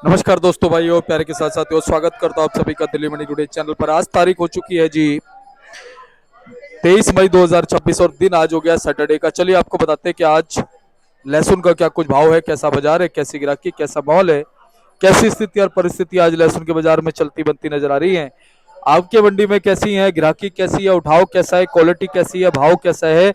नमस्कार दोस्तों, भाई और प्यारे के साथ साथियों, स्वागत करता हूं आप सभी का दिल्ली मनी टुडे चैनल पर। आज तारीख हो चुकी है जी 23 मई 2026 और दिन आज हो गया सैटरडे का। चलिए आपको बताते हैं कि आज लहसुन का क्या कुछ भाव है, कैसा बाजार है, कैसी गिराकी, कैसा माहौल है, कैसी स्थिति और परिस्थिति आज लहसुन के बाजार में चलती बनती नजर आ रही है। आपके मंडी में कैसी है, गिराकी कैसी है, उठाव कैसा है, क्वालिटी कैसी है, भाव कैसा है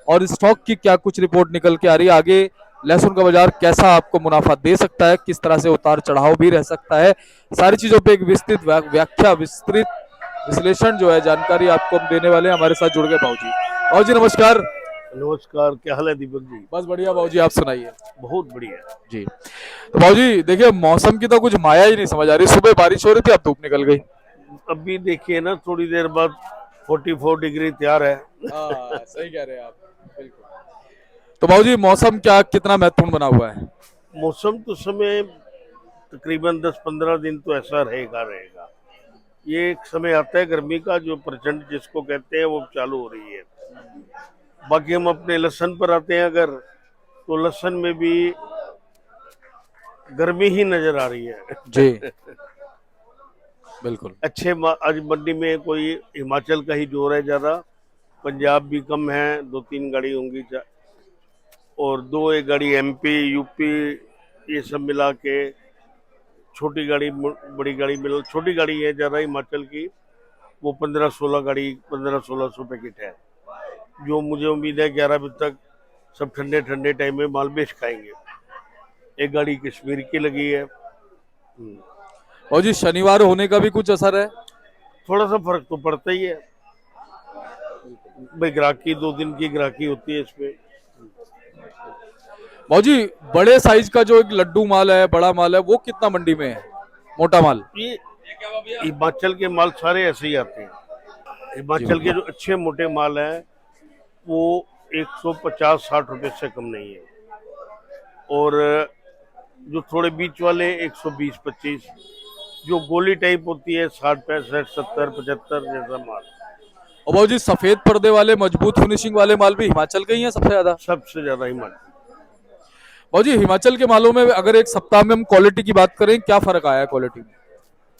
और स्टॉक की क्या कुछ रिपोर्ट निकल के आ रही है। आगे लहसुन का बाजार कैसा आपको मुनाफा दे सकता है, किस तरह से उतार चढ़ाव भी रह सकता है, सारी चीजों पे एक विस्तृत व्याख्या, विस्तृत विश्लेषण जो है, जानकारी आपको हम देने वाले हैं। हमारे साथ जुड़ गए भाऊजी। भाऊजी नमस्कार। नमस्कार, क्या हाल है दीपक जी? बस बढ़िया भाऊजी, आप सुनाइए। बहुत बढ़िया जी तो भाऊजी देखिए, मौसम की तो कुछ माया ही नहीं समझ आ रही। सुबह बारिश हो रही थी, अब धूप निकल गई। अभी देखिए ना, थोड़ी देर बाद 44 डिग्री तैयार है। सही कह रहे हैं आप, बिल्कुल। तो भाऊजी मौसम क्या कितना महत्वपूर्ण बना हुआ है? मौसम तो समय तकरीबन 10-15 दिन तो ऐसा रहेगा रहेगा। ये एक समय आता है गर्मी का, जो प्रचंड जिसको कहते हैं, वो चालू हो रही है। बाकी हम अपने लहसुन पर आते हैं, अगर तो लहसुन में भी गर्मी ही नजर आ रही है। जी बिल्कुल। आज मंडी में कोई हिमाचल का ही जोर है ज्यादा, पंजाब भी कम है, 2-3 गाड़ी होंगी, और 1 गाड़ी एमपी यूपी, ये सब मिला के छोटी गाड़ी बड़ी गाड़ी मिला। छोटी गाड़ी है ज़्यादा हिमाचल की, वो 15-16 गाड़ी, 1500-1600 पैकेट है, जो मुझे उम्मीद है 11 बजे तक सब ठंडे ठंडे टाइम में माल बेच खाएंगे। 1 गाड़ी कश्मीर की लगी है। और जी शनिवार होने का भी कुछ असर है? थोड़ा सा फर्क तो पड़ता ही है भाई, ग्राहकी 2 दिन की ग्राहकी होती है इसमें। भाजी बड़े साइज का जो एक लड्डू माल है, बड़ा माल है, वो कितना मंडी में है? मोटा माल? ये हिमाचल के माल सारे ऐसे ही आते हैं। हिमाचल के जो अच्छे मोटे माल हैं वो 150-60 रुपए से कम नहीं है, और जो थोड़े बीच वाले 120-25, जो गोली टाइप होती है 60-65-70-75 जैसा माल। और भाजी सफेद पर्दे वाले मजबूत फिनिशिंग वाले माल भी हिमाचल के ही हैं सबसे ज्यादा? सबसे ज्यादा हिमाचल। भाजी हिमाचल के मालों में अगर एक सप्ताह में हम क्वालिटी की बात करें, क्या फर्क आया है क्वालिटी में?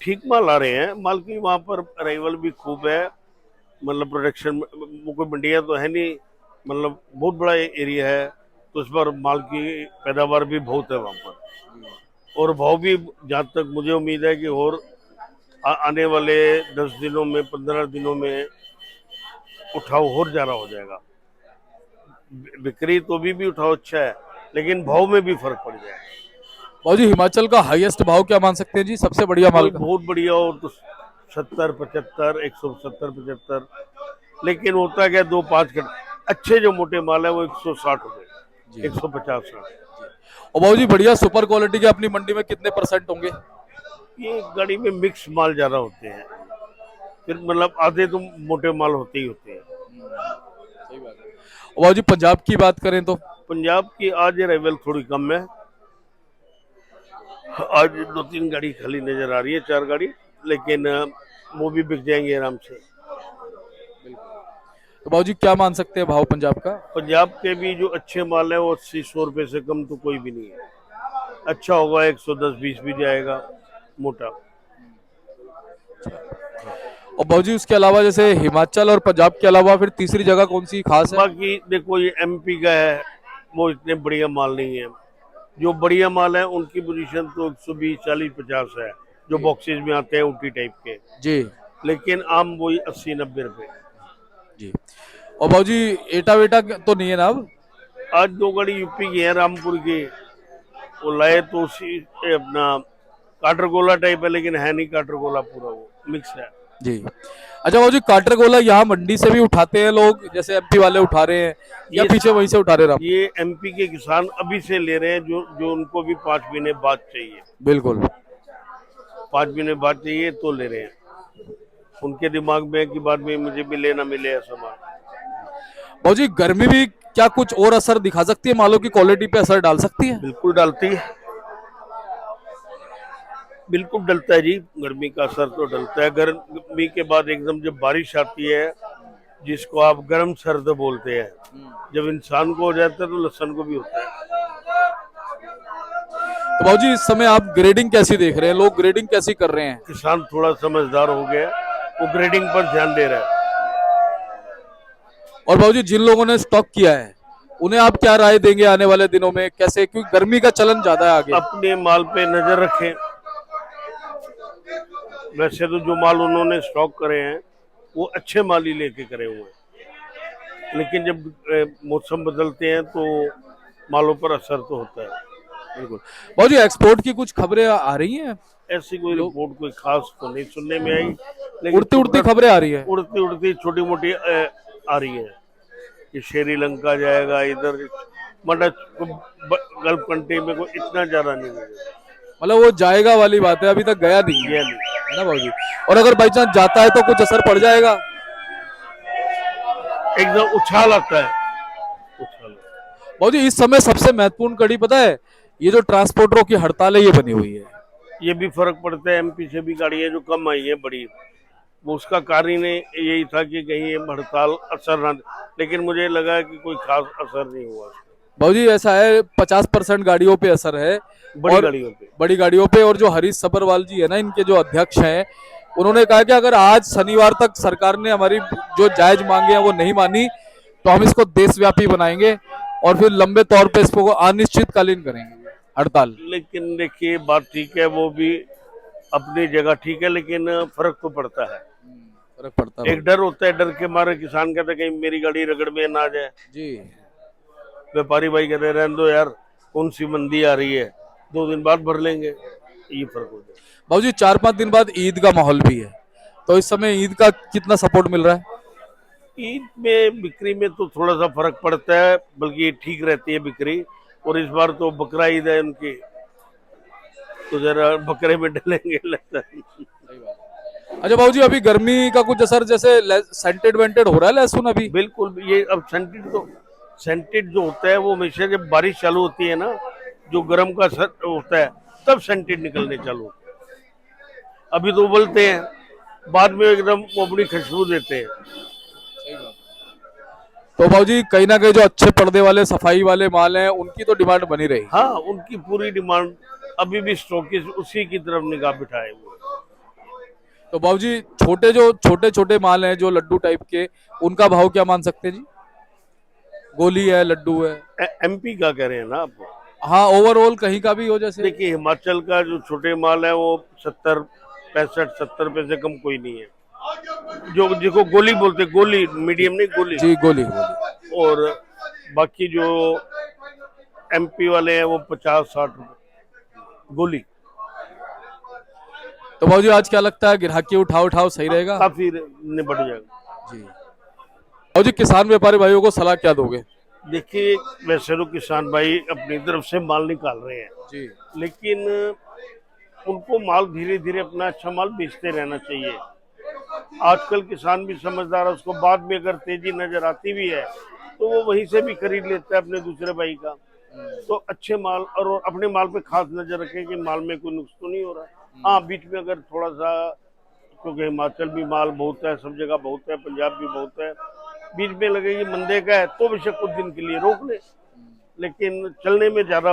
ठीक माल आ रहे हैं, माल की वहाँ पर अराइवल भी खूब है। मतलब प्रोडक्शन, वो कोई मंडियाँ तो है नहीं, मतलब बहुत बड़ा एरिया है, तो उस पर माल की पैदावार भी बहुत है वहाँ पर। और भाव भी, जहाँ तक मुझे उम्मीद है कि और आने वाले 10 दिनों में, 15 दिनों में उठाव और ज्यादा हो जाएगा। बिक्री तो भी उठाव अच्छा है, लेकिन भाव में भी फर्क पड़ जाएगा। भाजी हिमाचल का हाईएस्ट भाव क्या मान सकते हैं जी, सबसे बढ़िया माल का? बहुत बढ़िया, और तो 70-75, 170-75, लेकिन होता क्या, 2-5 अच्छे जो मोटे माल है वो 160 रुपए, 150-60। और भाजी बढ़िया सुपर क्वालिटी के अपनी मंडी में कितने परसेंट होंगे? ये गाड़ी में मिक्स माल ज्यादा होते हैं, फिर मतलब आधे तो मोटे माल होते ही होते हैं। सही बात है। और भाजी पंजाब की बात करें तो? पंजाब की आज अराइवल थोड़ी कम है, आज 2-3 गाड़ी खाली नजर आ रही है, 4 गाड़ी, लेकिन वो भी बिक जाएंगे आराम से। तो भाजी क्या मान सकते हैं भाव पंजाब का? पंजाब के भी जो अच्छे माल है वो 80-100 रुपए से कम तो कोई भी नहीं है। अच्छा होगा 110-120 भी जाएगा मोटा। और भाजी उसके अलावा जैसे हिमाचल और पंजाब के अलावा फिर तीसरी जगह कौन सी खास है? बाकी देखो, ये एमपी का है, वो इतने बढ़िया माल नहीं है। जो बढ़िया माल है उनकी पोजीशन तो 120, 40, 50 है, जो बॉक्सेस में आते हैं उल्टी टाइप के जी। लेकिन आम वही 80-90 रुपए जी। और भाजी एटा वेटा तो नहीं है ना अब? आज 2 गाड़ी यूपी की है, रामपुर की, वो लाए तो उसी अपना काटरगोला टाइप है, लेकिन है नहीं काटरगोला, पूरा वो मिक्स है। जी। अच्छा भाजी काटरगोला यहाँ मंडी से भी उठाते हैं लोग, जैसे एमपी वाले उठा रहे हैं, या पीछे वहीं से उठा रहे हैं? ये एमपी के किसान अभी से ले रहे हैं, जो उनको भी 5 महीने बाद चाहिए। बिल्कुल। 5 महीने बाद चाहिए तो ले रहे हैं, उनके दिमाग में कि बाद में मुझे मिले ना मिले ऐसा माल। भाजी गर्मी भी क्या कुछ और असर दिखा सकती है, मालों की क्वालिटी पे असर डाल सकती है? बिल्कुल डालती है, बिल्कुल डलता है जी, गर्मी का असर तो डलता है। गर्मी के बाद एकदम जब बारिश आती है, जिसको आप गर्म सर्द बोलते हैं, जब इंसान को हो जाता है तो लहसुन को भी होता है। तो बाबूजी इस समय आप ग्रेडिंग कैसी देख रहे हैं, लोग ग्रेडिंग कैसी कर रहे हैं? किसान थोड़ा समझदार हो गया, वो ग्रेडिंग पर ध्यान दे रहा है। और बाबूजी जिन लोगों ने स्टॉक किया है उन्हें आप क्या राय देंगे आने वाले दिनों में, कैसे, क्योंकि गर्मी का चलन ज्यादा है आगे। अपने माल पे नजर रखें। वैसे तो जो माल उन्होंने स्टॉक करे हैं वो अच्छे माल ही लेके करे हुए हैं, लेकिन जब मौसम बदलते हैं तो मालों पर असर तो होता है। बिल्कुल। बाबूजी एक्सपोर्ट की कुछ खबरें आ रही हैं? ऐसी कोई रिपोर्ट कोई खास तो नहीं सुनने में आई, लेकिन उड़ती उड़ती खबरें आ रही है। उड़ती उड़ती छोटी मोटी आ रही है कि श्रीलंका जाएगा, इधर मतलब गल्फ कंट्री में कोई इतना ज्यादा नहीं है। मतलब वो जाएगा वाली बात है, अभी तक गया नहीं है, ये नहीं है ना बाबूजी? और अगर बाई चांस जाता है तो कुछ असर पड़ जाएगा? एकदम उछाल आता है, उछाल। बाबूजी इस समय सबसे महत्वपूर्ण कड़ी पता है, ये जो ट्रांसपोर्टरों की हड़ताल है ये बनी हुई है। ये भी फर्क पड़ता है। एमपी से भी गाड़ियां जो कम आई हैं बड़ी, वो उसका कारण यही था कि कहीं ये हड़ताल असर ना, लेकिन मुझे लगा कि कोई खास असर नहीं हुआ। बाबूजी ऐसा है 50% गाड़ियों पे असर है, बड़ी और गाड़ियों पे, बड़ी गाड़ियों पे। और जो हरीश सब्बरवाल जी है ना, इनके जो अध्यक्ष हैं, उन्होंने कहा कि अगर आज शनिवार तक सरकार ने हमारी जो जायज मांगे हैं वो नहीं मानी तो हम इसको देशव्यापी बनाएंगे और फिर लंबे तौर पे इसको अनिश्चितकालीन करेंगे हड़ताल। लेकिन देखिए बात ठीक है, वो भी अपनी जगह ठीक है, लेकिन फर्क तो पड़ता है। फर्क पड़ता है एक डर होता है, डर के मारे किसान कहते कहीं मेरी गाड़ी रगड़ में ना जाए। जी। व्यापारी भाई कहते रहने दो यार, कौन सी मंदी आ रही है, 2 दिन बाद भर लेंगे। ये फर्क हो जाए। बाबूजी 4-5 दिन बाद ईद का माहौल भी है, तो इस समय ईद का कितना सपोर्ट मिल रहा है? ईद में बिक्री में तो थोड़ा सा फर्क पड़ता है, बल्कि ठीक रहती है बिक्री। और इस बार तो बकरा ईद है उनकी, तो जरा बकरे में डलेंगे लगता है। अच्छा बाबूजी अभी गर्मी का कुछ असर, जैसे सेंटेड वेंटेड हो रहा है लहसुन अभी? बिल्कुल। ये अब सेंटेड जो होता है वो हमेशा जब बारिश चालू होती है ना, जो गर्म का असर होता है, तब सेंटेड निकलने चालू होते हैं। अभी तो उबलते हैं, बाद में एकदम वो अपनी खुशबू देते हैं। तो बाबूजी कहीं ना कहीं जो अच्छे पर्दे वाले सफाई वाले माल हैं उनकी तो डिमांड बनी रही। हाँ, उनकी पूरी डिमांड अभी भी स्टॉकिस्ट उसी की तरफ निगाह बिठाए हुए। तो बाबूजी छोटे छोटे माल हैं जो लड्डू टाइप के, उनका भाव क्या मान सकते हैं जी? गोली है, लड्डू है। एमपी का कह रहे हैं ना आप? हाँ, ओवरऑल कहीं का भी हो जैसे। देखिए हिमाचल का जो छोटे माल है वो 70 65 70 रुपए से कम कोई नहीं है। जो जिसको गोली बोलते, गोली मीडियम नहीं, गोली। जी गोली गोली। और बाकी जो एमपी वाले हैं वो 50 60 रुपए गोली। तो बाबूजी आज क्या लगता है, गिराकी उठाओ सही रहेगा? काफी निपट जाएगा जी। बाबूजी किसान व्यापारी भाइयों को सलाह क्या दोगे? देखिए वैसे तो किसान भाई अपनी तरफ से माल निकाल रहे हैं जी। लेकिन उनको माल धीरे धीरे अपना अच्छा माल बेचते रहना चाहिए। आजकल किसान भी समझदार है, उसको बाद में अगर तेजी नजर आती भी है तो वो वहीं से भी खरीद लेता है अपने दूसरे भाई का। तो अच्छे माल और अपने माल पे खास नजर रखें कि माल में कोई नुकस तो नहीं हो रहा। हाँ, बीच में अगर थोड़ा सा, क्योंकि हिमाचल भी माल बहुत है, सब जगह बहुत है, पंजाब भी बहुत है, बीच में लगे कि मंदे का है तो बेशक कुछ दिन के लिए रोक ले, लेकिन चलने में ज्यादा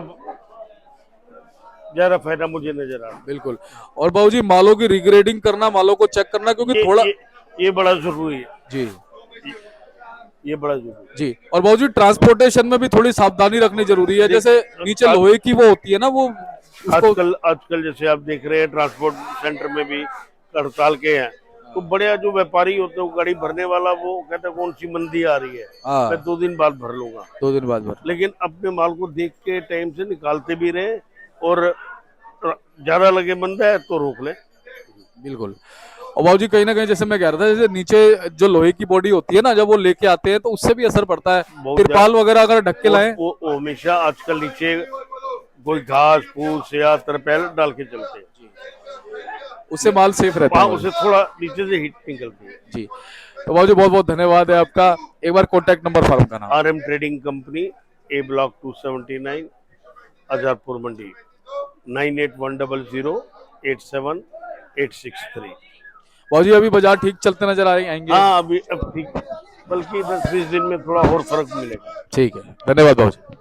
फायदा मुझे नजर आ रहा है। बिल्कुल। और बाबूजी मालों की रिग्रेडिंग करना, मालों को चेक करना, क्योंकि थोड़ा ये बड़ा जरूरी है जी। ये बड़ा जरूरी है जी। और बाबूजी ट्रांसपोर्टेशन में भी थोड़ी सावधानी रखनी जरूरी है, जैसे नीचे लोहे की वो होती है ना, वो आजकल जैसे आप देख रहे हैं ट्रांसपोर्ट सेंटर में भी हड़ताल के हैं, तो बड़े जो व्यापारी होते हैं, वो गाड़ी भरने वाला, वो कहता है कौन सी मंदी आ रही है, मैं 2 दिन बाद भर लूंगा। 2 दिन बाद भर। लेकिन अपने माल को देख के टाइम से निकालते भी रहे, और ज्यादा लगे मंदा है तो रोक ले। बिल्कुल। और बाबूजी कहीं ना कहीं जैसे मैं कह रहा था, जैसे नीचे जो लोहे की बॉडी होती है ना, जब वो लेके आते हैं तो उससे भी असर पड़ता है। तिरपाल वगैरह अगर ढक के लाएं, वो हमेशा आजकल नीचे कोई घास फूस या तरपेल डाल के चलते हैं, उससे माल सेफ रहता है। उसे थोड़ा नीचे से हीट निकलती है जी। तो बाबूजी बहुत बहुत धन्यवाद है आपका। एक बार कॉन्टेक्ट नंबर फॉर्म का नाम। RM trading company, A block 279, अजहरपुर मंडी, 9810087863। बाबूजी अभी बाजार ठीक चलते नजर आएंगे? हाँ, अभी अब ठीक, बल्कि 10 20 दिन में थोड़ा और फर्क मिलेगा। ठीक है, धन्यवाद बाबूजी।